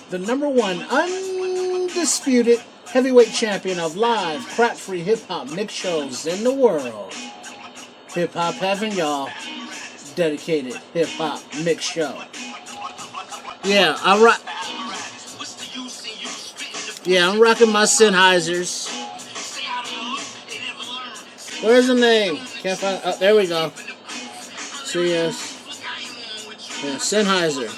The number one undisputed heavyweight champion of live crap-free hip-hop mix shows in the world. Hip-Hop Heaven, y'all. Dedicated hip-hop mix show. Yeah, I'm rocking my Sennheisers. Where's the name? Can't find. Oh, there we go. See, yes. Yeah, Sennheiser.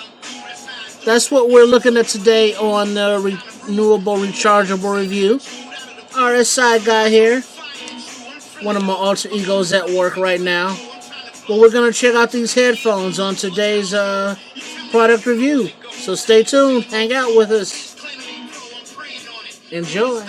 That's what we're looking at today on the Renewable Rechargeable Review. RSI Guy here. One of my alter egos at work right now. But we're going to check out these headphones on today's product review. So stay tuned. Hang out with us. Enjoy.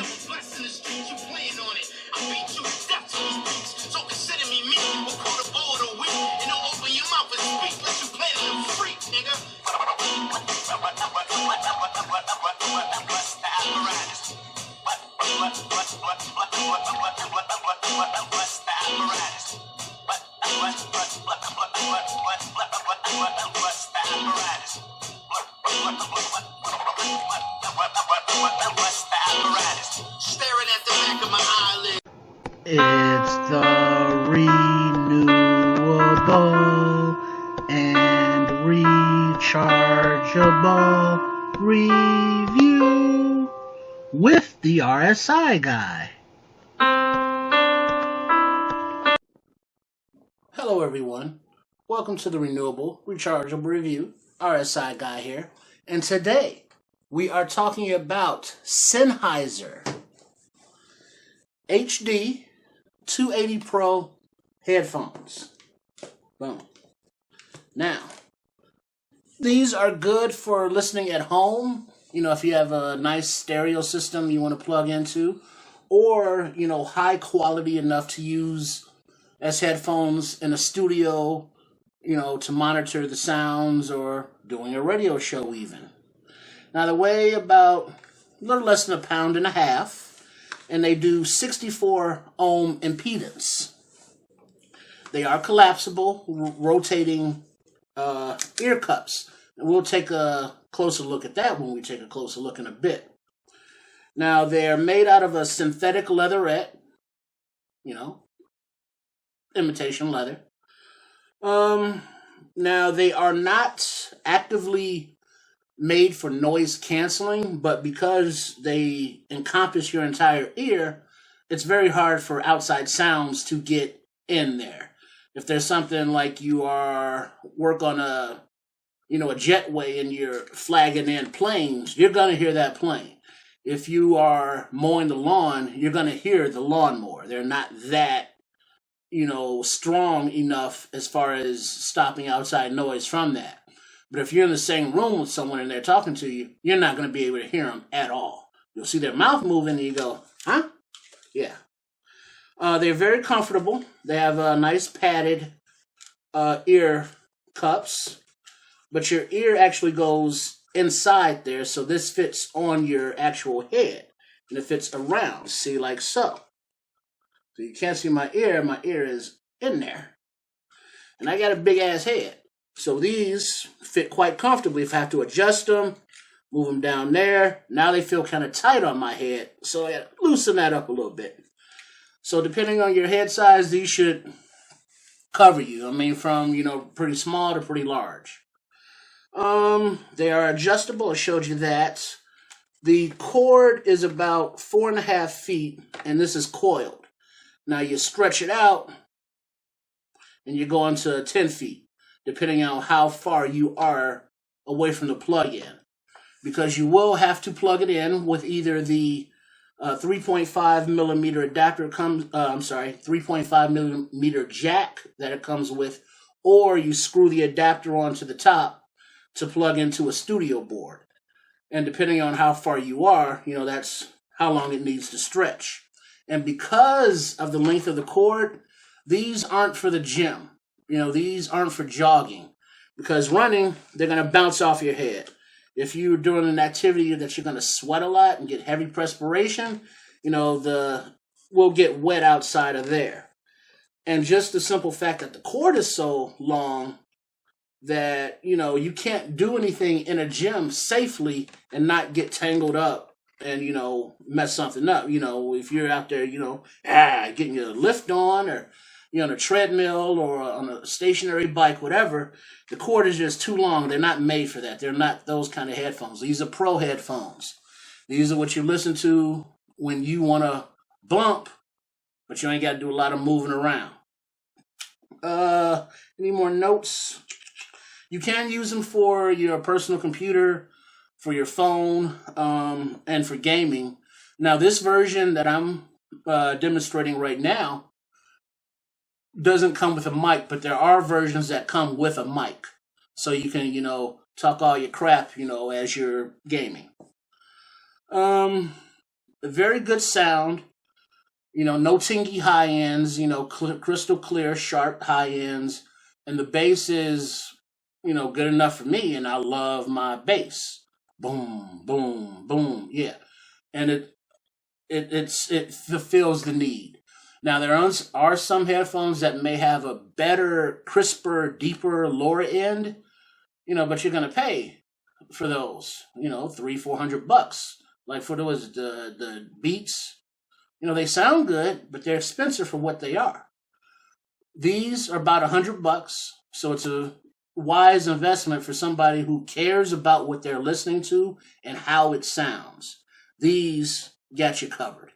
It's the renewable and rechargeable review with the RSI Guy. Hello everyone. Welcome to the Renewable Rechargeable Review. RSI Guy here. And today we are talking about Sennheiser HD 280 Pro headphones. Boom. Now, these are good for listening at home. You know, if you have a nice stereo system you want to plug into, or, you know, high quality enough to use as headphones in a studio, you know, to monitor the sounds or doing a radio show even. Now, they weigh about a little less than 1.5 pounds, and they do 64 ohm impedance. They are collapsible, rotating ear cups. And we'll take a closer look at that when we take a closer look in a bit. Now, they're made out of a synthetic leatherette, you know, imitation leather. Now, they are not actively made for noise canceling, but because they encompass your entire ear, it's very hard for outside sounds to get in there. If there's something like you work on a jetway and you're flagging in planes, you're going to hear that plane. If you are mowing the lawn, you're going to hear the lawnmower. They're not that, strong enough as far as stopping outside noise from that. But if you're in the same room with someone and they're talking to you, you're not going to be able to hear them at all. You'll see their mouth moving and you go, huh? Yeah. They're very comfortable. They have nice padded ear cups. But your ear actually goes inside there, so this fits on your actual head. And it fits around, see, like so. So you can't see my ear is in there. And I got a big-ass head. So these fit quite comfortably. If I have to adjust them, move them down there. Now they feel kind of tight on my head, so I got to loosen that up a little bit. So depending on your head size, these should cover you. I mean, from, pretty small to pretty large. They are adjustable. I showed you that. The cord is about 4.5 feet, and this is coiled. Now you stretch it out, and you go on to 10 feet. Depending on how far you are away from the plug-in. Because you will have to plug it in with either the 3.5 millimeter adapter 3.5 millimeter jack that it comes with, or you screw the adapter onto the top to plug into a studio board. And depending on how far you are, that's how long it needs to stretch. And because of the length of the cord, these aren't for the gym. These aren't for jogging, because running, they're going to bounce off your head. If you're doing an activity that you're going to sweat a lot and get heavy perspiration, we'll get wet outside of there. And just the simple fact that the cord is so long, that, you can't do anything in a gym safely and not get tangled up and, mess something up. If you're out there, getting your lift on, or you're on a treadmill or on a stationary bike, whatever, the cord is just too long. They're not made for that. They're not those kind of headphones. These are pro headphones. These are what you listen to when you want to bump, but you ain't got to do a lot of moving around. Any more notes? You can use them for your personal computer, for your phone, and for gaming. Now, this version that I'm demonstrating right now doesn't come with a mic, but there are versions that come with a mic. So you can, talk all your crap, as you're gaming. Very good sound. No tingy high ends, crystal clear, sharp high ends. And the bass is, good enough for me, and I love my bass. Boom, boom, boom. Yeah. And it fulfills the need. Now, there are some headphones that may have a better, crisper, deeper, lower end, but you're going to pay for those, $300-400. Like for those, the Beats, they sound good, but they're expensive for what they are. These are about $100, so it's a wise investment for somebody who cares about what they're listening to and how it sounds. These got you covered.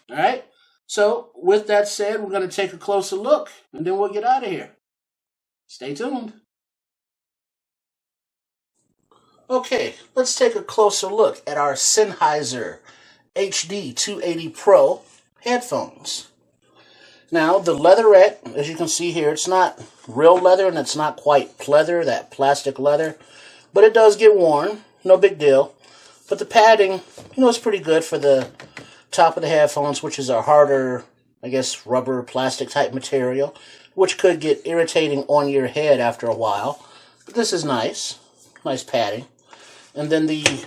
All right? So, with that said, we're going to take a closer look, and then we'll get out of here. Stay tuned. Okay, let's take a closer look at our Sennheiser HD 280 Pro headphones. Now, the leatherette, as you can see here, it's not real leather and it's not quite pleather, that plastic leather, but it does get worn, no big deal. But the padding, is pretty good for the top of the headphones, which is a harder, I guess, rubber, plastic type material, which could get irritating on your head after a while. But this is nice padding. And then the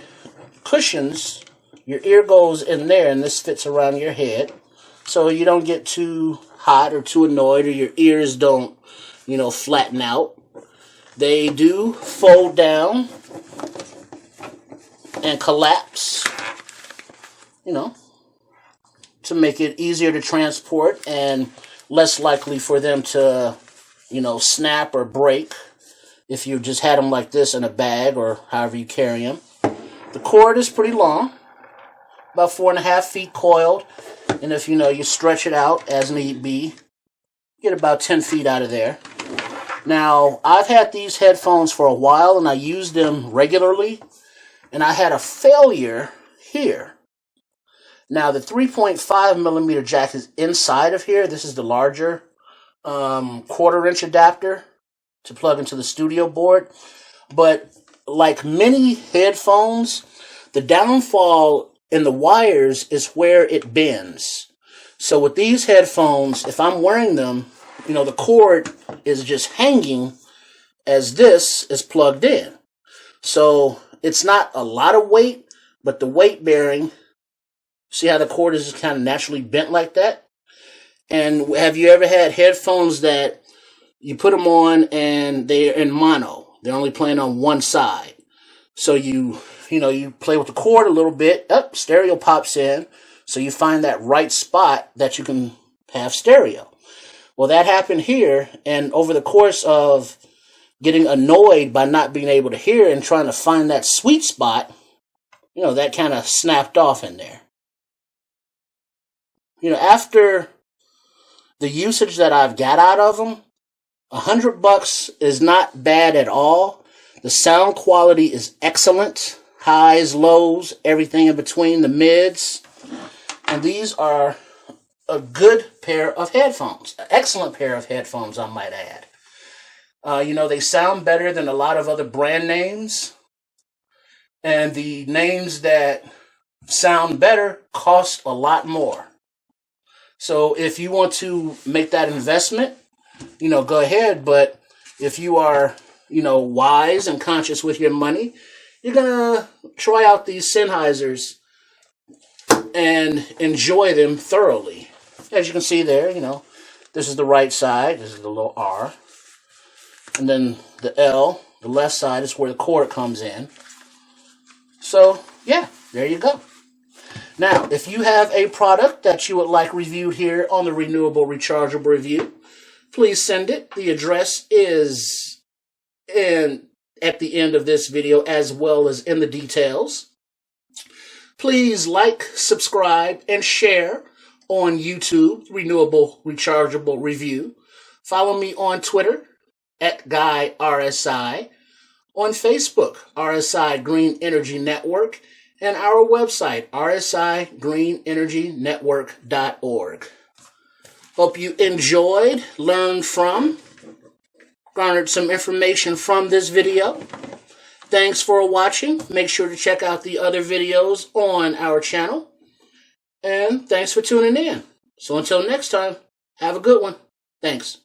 cushions, your ear goes in there and this fits around your head, so you don't get too hot or too annoyed, or your ears don't, flatten out. They do fold down and collapse, to make it easier to transport and less likely for them to, snap or break if you just had them like this in a bag or however you carry them. The cord is pretty long, about 4.5 feet coiled, and if you stretch it out as need be, get about 10 feet out of there. Now, I've had these headphones for a while and I use them regularly, and I had a failure here. Now, the 3.5 millimeter jack is inside of here. This is the larger 1/4 inch adapter to plug into the studio board. But like many headphones, the downfall in the wires is where it bends. So with these headphones, if I'm wearing them, the cord is just hanging as this is plugged in. So it's not a lot of weight, but the weight bearing, see how the cord is just kind of naturally bent like that? And have you ever had headphones that you put them on and they're in mono? They're only playing on one side. So you play with the cord a little bit, stereo pops in, so you find that right spot that you can have stereo. Well, that happened here, and over the course of getting annoyed by not being able to hear and trying to find that sweet spot, that kind of snapped off in there. After the usage that I've got out of them, $100 is not bad at all. The sound quality is excellent. Highs, lows, everything in between, the mids. And these are a good pair of headphones. An excellent pair of headphones, I might add. They sound better than a lot of other brand names. And the names that sound better cost a lot more. So if you want to make that investment, go ahead. But if you are, wise and conscious with your money, you're going to try out these Sennheisers and enjoy them thoroughly. As you can see there, this is the right side. This is the little R. And then the L, the left side, is where the cord comes in. So, yeah, there you go. Now, if you have a product that you would like reviewed here on the Renewable Rechargeable Review, please send it. The address is at the end of this video as well as in the details. Please like, subscribe, and share on YouTube, Renewable Rechargeable Review. Follow me on Twitter at Guy RSI, on Facebook, RSI Green Energy Network, and our website, rsigreenenergynetwork.org. Hope you enjoyed, learned from, garnered some information from this video. Thanks for watching. Make sure to check out the other videos on our channel. And thanks for tuning in. So until next time, have a good one. Thanks.